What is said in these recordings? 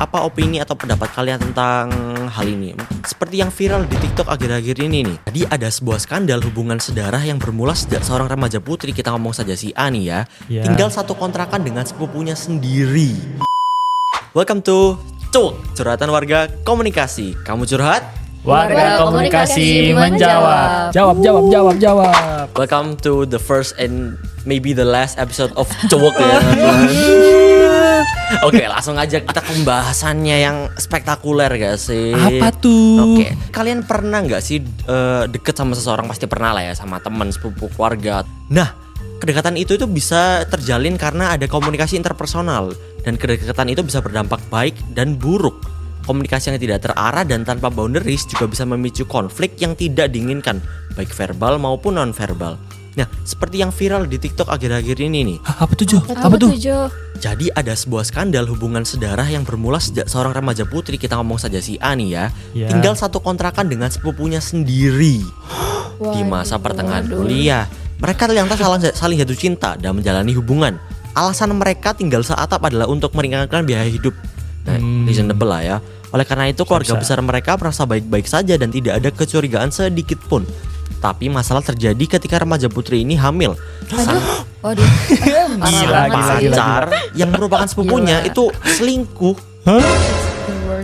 Apa opini atau pendapat kalian tentang hal ini? Seperti yang viral di TikTok akhir-akhir ini nih. Jadi ada sebuah skandal hubungan sedarah yang bermula sejak seorang remaja putri, kita ngomong saja si A nih ya, tinggal satu kontrakan dengan sepupunya sendiri. Welcome to Curhatan Warga Komunikasi. Kamu curhat? Warga Komunikasi menjawab. Jawab. Welcome to the first and maybe the last episode of Cowok ya. Oke, langsung aja kita ke pembahasannya yang spektakuler gak sih? Apa tuh? Oke, kalian pernah gak sih deket sama seseorang? Pasti pernah lah ya, sama teman, sepupu, keluarga. Nah, kedekatan itu bisa terjalin karena ada komunikasi interpersonal. Dan kedekatan itu bisa berdampak baik dan buruk. Komunikasi yang tidak terarah dan tanpa boundaries juga bisa memicu konflik yang tidak diinginkan, baik verbal maupun non-verbal. Nah, seperti yang viral di TikTok akhir-akhir ini nih. Apa tuh, Jo? Apa tuh? Jadi ada sebuah skandal hubungan sedarah yang bermula sejak seorang remaja putri, kita ngomong saja si A nih ya, tinggal satu kontrakan dengan sepupunya sendiri. Di masa pertengahan kuliah, mereka ternyata saling jatuh cinta dan menjalani hubungan. Alasan mereka tinggal seatap adalah untuk meringankan biaya hidup. Nah, reasonable lah ya. Oleh karena itu keluarga besar mereka merasa baik-baik saja dan tidak ada kecurigaan sedikit pun. Tapi masalah terjadi ketika remaja putri ini hamil. Pacar yang merupakan sepupunya itu selingkuh.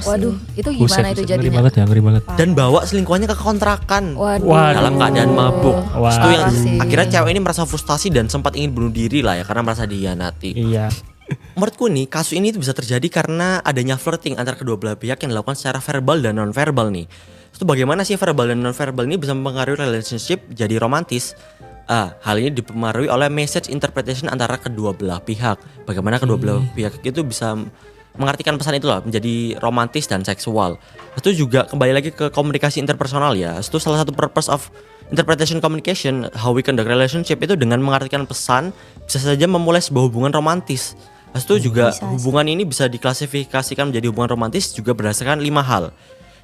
Waduh, itu gimana itu jadinya? Ngeri banget. Dan bawa selingkuhannya ke kontrakan. Waduh. Dalam keadaan mabuk. Itu yang Sih. akhirnya cewek ini merasa frustasi dan sempat ingin bunuh diri lah ya, karena merasa dihianati. Iya. Menurutku nih, kasus ini bisa terjadi karena adanya flirting antara kedua belah pihak yang dilakukan secara verbal dan non-verbal nih. Itu bagaimana sih verbal dan non-verbal ini bisa mempengaruhi relationship jadi romantis? Hal ini dipengaruhi oleh message interpretation antara kedua belah pihak. Bagaimana kedua belah pihak itu bisa mengartikan pesan itu lah menjadi romantis dan seksual. Itu juga kembali lagi ke komunikasi interpersonal ya. Itu salah satu purpose of interpretation communication, how we conduct relationship, itu dengan mengartikan pesan bisa saja memulai sebuah hubungan romantis. Itu juga hubungan ini bisa diklasifikasikan menjadi hubungan romantis juga berdasarkan 5 hal,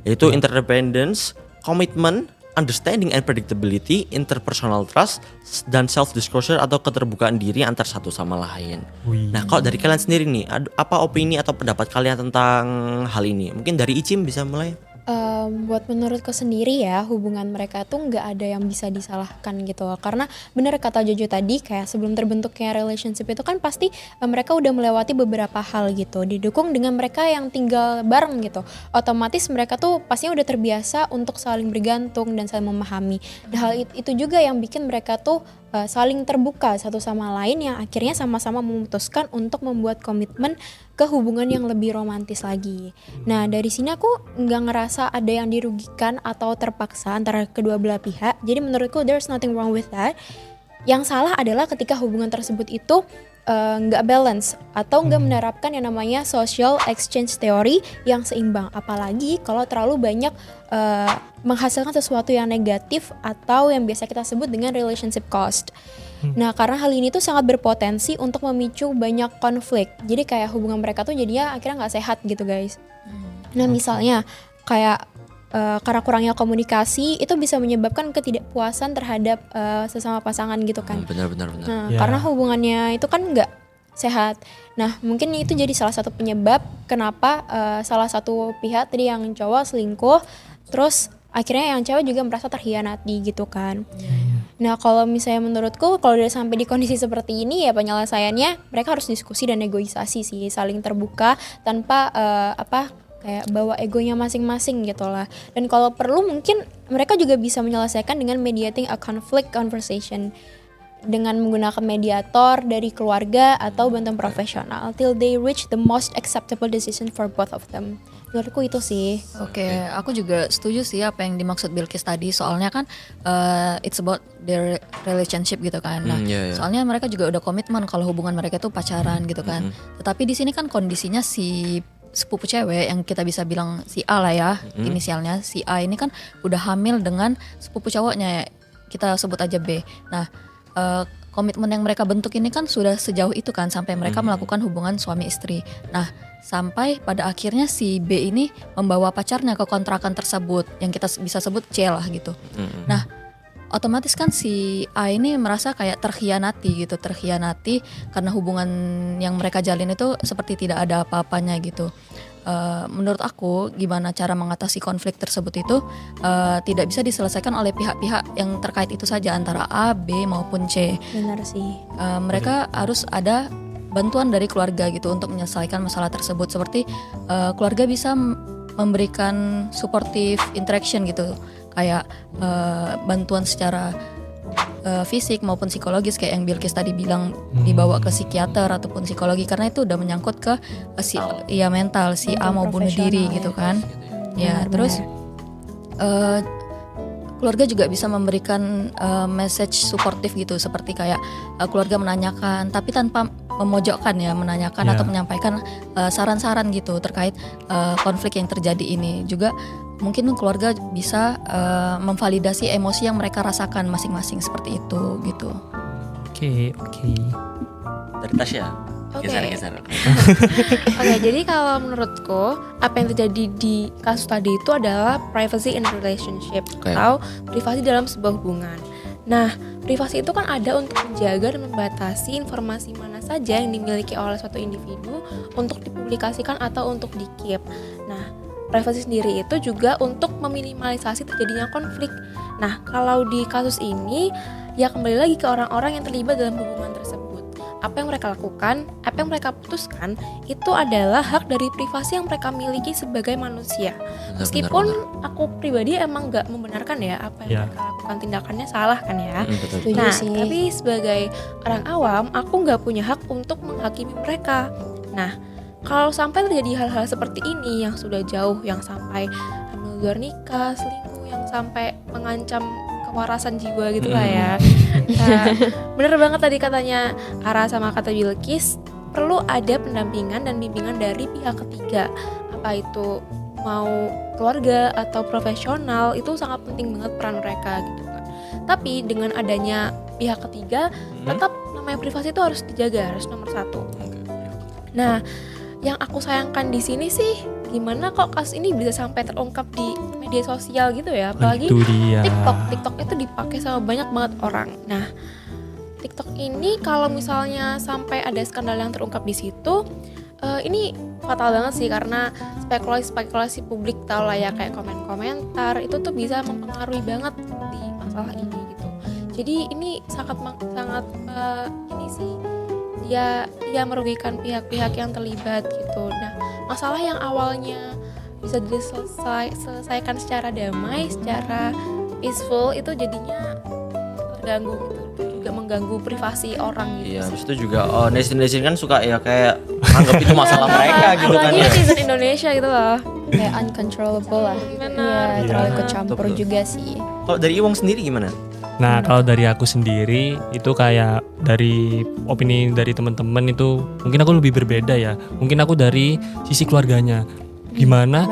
yaitu interdependence, commitment, understanding and predictability, interpersonal trust, dan self-disclosure atau keterbukaan diri antar satu sama lain. Nah, kalau dari kalian sendiri nih, apa opini atau pendapat kalian tentang hal ini? Mungkin dari Icim bisa mulai. Buat menurutku sendiri ya, hubungan mereka tuh nggak ada yang bisa disalahkan gitu. Karena bener kata Jojo tadi, kayak sebelum terbentuknya relationship itu kan pasti mereka udah melewati beberapa hal gitu. Didukung dengan mereka yang tinggal bareng gitu. Otomatis mereka tuh pastinya udah terbiasa untuk saling bergantung dan saling memahami. Dan hal itu juga yang bikin mereka tuh saling terbuka satu sama lain, yang akhirnya sama-sama memutuskan untuk membuat komitmen ke hubungan yang lebih romantis lagi. Nah, dari sini aku nggak ngerasa ada yang dirugikan atau terpaksa antara kedua belah pihak. Jadi menurutku there's nothing wrong with that. Yang salah adalah ketika hubungan tersebut itu nggak balance atau nggak menerapkan yang namanya social exchange theory yang seimbang. Apalagi kalau terlalu banyak menghasilkan sesuatu yang negatif atau yang biasa kita sebut dengan relationship cost. Nah, karena hal ini tuh sangat berpotensi untuk memicu banyak konflik. Jadi kayak hubungan mereka tuh jadinya akhirnya nggak sehat gitu guys. Nah, misalnya kayak karena kurangnya komunikasi itu bisa menyebabkan ketidakpuasan terhadap sesama pasangan gitu kan. Benar. Nah, karena hubungannya itu kan nggak sehat. Nah, mungkin itu jadi salah satu penyebab kenapa salah satu pihak tadi yang cowok selingkuh, terus akhirnya yang cewek juga merasa terhianati gitu kan. Nah, kalau misalnya menurutku kalau udah sampai di kondisi seperti ini ya penyelesaiannya mereka harus diskusi dan negosiasi sih, saling terbuka tanpa kayak bawa egonya masing-masing gitu lah. Dan kalau perlu mungkin mereka juga bisa menyelesaikan dengan mediating a conflict conversation dengan menggunakan mediator dari keluarga atau bantuan profesional till they reach the most acceptable decision for both of them. Menurutku itu sih. Oke, aku juga setuju sih apa yang dimaksud Bilkis tadi. Soalnya kan it's about their relationship gitu kan. Nah, soalnya mereka juga udah komitmen kalau hubungan mereka tuh pacaran gitu kan. Tetapi di sini kan kondisinya si sepupu cewek yang kita bisa bilang si A lah ya, inisialnya si A ini kan udah hamil dengan sepupu cowoknya, kita sebut aja B. Nah, komitmen yang mereka bentuk ini kan sudah sejauh itu kan sampai mereka melakukan hubungan suami istri. Nah, sampai pada akhirnya si B ini membawa pacarnya ke kontrakan tersebut yang kita bisa sebut C lah gitu. Nah, otomatis kan si A ini merasa kayak terkhianati karena hubungan yang mereka jalin itu seperti tidak ada apa-apanya gitu. Menurut aku gimana cara mengatasi konflik tersebut itu tidak bisa diselesaikan oleh pihak-pihak yang terkait itu saja antara A, B maupun C. Benar sih. Mereka harus ada bantuan dari keluarga gitu untuk menyelesaikan masalah tersebut, seperti keluarga bisa memberikan supportive interaction gitu, kayak bantuan secara fisik maupun psikologis kayak yang Bilkis tadi bilang, dibawa ke psikiater ataupun psikologi, karena itu udah menyangkut ke mental si A mau bunuh diri gitu kan. Ya, terus keluarga juga bisa memberikan message suportif gitu, seperti kayak keluarga menanyakan tapi tanpa memojokkan ya, menanyakan atau menyampaikan saran-saran gitu terkait konflik yang terjadi ini. Juga mungkin keluarga bisa memvalidasi emosi yang mereka rasakan masing-masing seperti itu gitu. Oke. Dari Tasya. Oke. Geser. Oke, jadi kalau menurutku apa yang terjadi di kasus tadi itu adalah privacy in relationship atau privasi dalam sebuah hubungan. Nah, privasi itu kan ada untuk menjaga dan membatasi informasi mana saja yang dimiliki oleh suatu individu untuk dipublikasikan atau untuk di-keep. Nah, privasi sendiri itu juga untuk meminimalisasi terjadinya konflik. Nah, kalau di kasus ini ya kembali lagi ke orang-orang yang terlibat dalam hubungan tersebut. Apa yang mereka lakukan, apa yang mereka putuskan, itu adalah hak dari privasi yang mereka miliki sebagai manusia. Meskipun aku pribadi emang gak membenarkan ya apa yang mereka lakukan, tindakannya salah kan ya. Betul. Nah, tapi sebagai orang awam, aku gak punya hak untuk menghakimi mereka. Nah, kalau sampai terjadi hal-hal seperti ini yang sudah jauh, yang sampai hamil luar nikah, selingkuh, yang sampai mengancam kewarasan jiwa gitu lah ya. Nah, bener banget tadi katanya Ara sama kata Bilkis, perlu ada pendampingan dan bimbingan dari pihak ketiga. Apa itu mau keluarga atau profesional, itu sangat penting banget peran mereka gitu kan. Tapi dengan adanya pihak ketiga, tetap namanya privasi itu harus dijaga, harus nomor satu. Nah, yang aku sayangkan di sini sih, gimana kok kasus ini bisa sampai terungkap di media sosial gitu ya, apalagi TikTok itu dipakai sama banyak banget orang. Nah, TikTok ini kalau misalnya sampai ada skandal yang terungkap di situ, ini fatal banget sih, karena spekulasi publik tau lah ya, kayak komen-komentar itu tuh bisa mempengaruhi banget di masalah ini gitu. Jadi ini sangat ini sih, dia merugikan pihak-pihak yang terlibat gitu. Nah, masalah yang awalnya bisa diselesaikan secara damai, secara peaceful, itu jadinya terganggu gitu, juga mengganggu privasi orang gitu. Iya, habis itu juga netizen kan suka ya kayak anggap itu masalah mereka gitu kan apalagi ya. netizen Indonesia gitu loh. Kayak uncontrollable lah. Gimana? Terlalu kecampur Betul. juga sih. Kalau dari Iwong sendiri gimana? Nah, kalau dari aku sendiri itu kayak dari opini dari teman-teman itu mungkin aku lebih berbeda ya. Mungkin aku dari sisi keluarganya. Gimana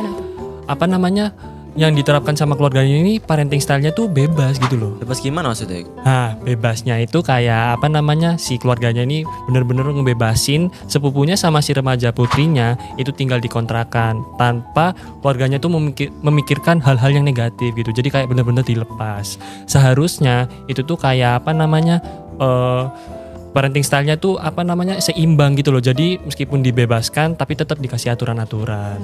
apa namanya yang diterapkan sama keluarganya ini, parenting style-nya tuh bebas gitu loh. Bebas gimana maksudnya? Nah, bebasnya itu kayak apa namanya, si keluarganya ini bener-bener ngebebasin sepupunya sama si remaja putrinya itu tinggal di kontrakan tanpa keluarganya tuh memikirkan hal-hal yang negatif gitu. Jadi kayak bener-bener dilepas. Seharusnya itu tuh kayak apa namanya, parenting style-nya tuh apa namanya, seimbang gitu loh. Jadi meskipun dibebaskan tapi tetap dikasih aturan-aturan.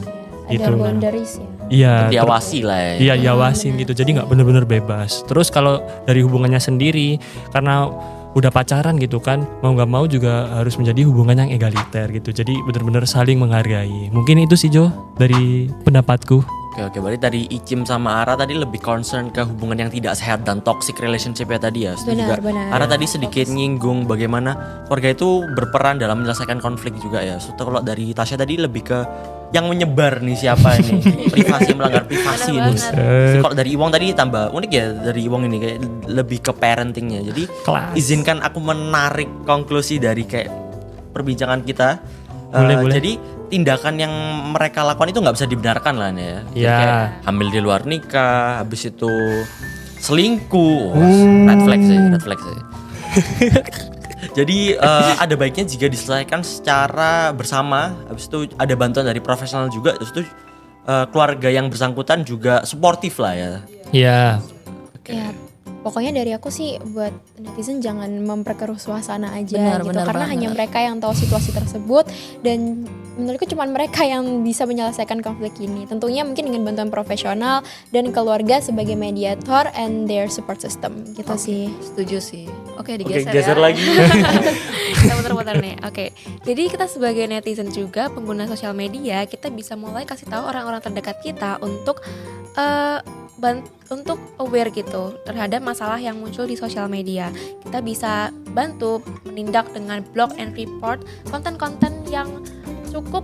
Ada Gitu. boundaries ya. Iya, Diawasi lah ya. iya, diawasin gitu. Jadi nggak bener-bener bebas. Terus kalau dari hubungannya sendiri, karena udah pacaran gitu kan, mau nggak mau juga harus menjadi hubungan yang egaliter gitu. Jadi bener-bener saling menghargai. Mungkin itu sih Jo dari pendapatku. Oke, berarti tadi Icim sama Ara tadi lebih concern ke hubungan yang tidak sehat dan toxic relationship ya tadi ya. Setuju juga. Ara tadi sedikit nyinggung bagaimana keluarga itu berperan dalam menyelesaikan konflik juga ya. So, kalau dari Tasya tadi lebih ke yang menyebar nih siapa ini, privasi, melanggar privasi ini. Kalau dari Iwong tadi tambah unik ya, dari Iwong ini kayak lebih ke parentingnya. Jadi izinkan aku menarik konklusi dari kayak perbincangan kita. Boleh. Jadi tindakan yang mereka lakukan itu nggak bisa dibenarkan lah nih ya. Jadi kayak hamil di luar nikah, habis itu selingkuh, red flag sih. Jadi ada baiknya jika diselesaikan secara bersama. Habis itu ada bantuan dari profesional juga. Terus itu keluarga yang bersangkutan juga suportif lah ya. Iya. Ya, pokoknya dari aku sih buat netizen jangan memperkeruh suasana aja Benar, gitu, benar karena banget. hanya mereka yang tahu situasi tersebut dan menurutku cuma mereka yang bisa menyelesaikan konflik ini. Tentunya mungkin dengan bantuan profesional dan keluarga sebagai mediator and their support system gitu sih. Setuju sih. Oke, Oke, digeser geser ya. lagi. Kita muter-muter nih. Oke. Jadi kita sebagai netizen juga pengguna sosial media, kita bisa mulai kasih tahu orang-orang terdekat kita untuk untuk aware gitu terhadap masalah yang muncul di sosial media. Kita bisa bantu menindak dengan block and report konten-konten yang cukup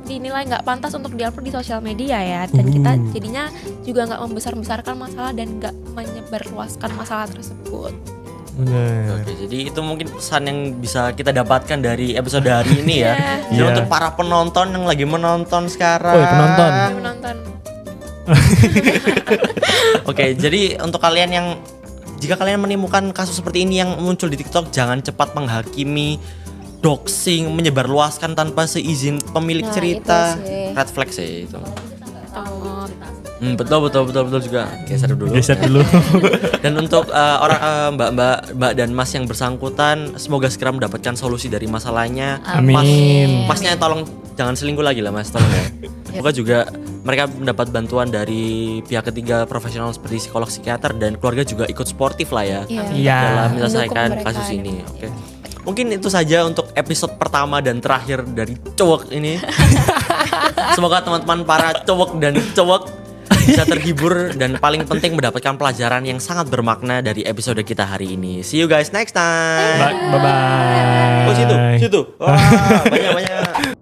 dinilai nggak pantas untuk diupload di sosial media ya, dan kita jadinya juga nggak membesar-besarkan masalah dan nggak menyebarluaskan masalah tersebut. Bener. Oke, jadi itu mungkin pesan yang bisa kita dapatkan dari episode hari ini ya. Jadi Iya. untuk para penonton yang lagi menonton sekarang. Oh, penonton. Kami menonton. Oke, jadi untuk kalian yang jika kalian menemukan kasus seperti ini yang muncul di TikTok, jangan cepat menghakimi, doxing, menyebarluaskan tanpa seizin pemilik Nah, itu sih. red flag sih itu. Oh, Betul juga. Geser dulu. Geser dulu. Dan untuk mbak dan mas yang bersangkutan, semoga segera mendapatkan solusi dari masalahnya. Amin. Masnya tolong jangan selingkuh lagi lah mas, tolong ya. Semoga juga mereka mendapat bantuan dari pihak ketiga profesional seperti psikolog, psikiater, dan keluarga juga ikut sportif lah ya Iya. dalam menyelesaikan Mendukung mereka kasus ya. ini. Oke. Mungkin itu saja untuk episode pertama dan terakhir dari Cowok ini. Semoga teman-teman para cowok dan cowok bisa terhibur dan paling penting mendapatkan pelajaran yang sangat bermakna dari episode kita hari ini. See you guys next time. Bye bye. Oh situ. Wah, banyak.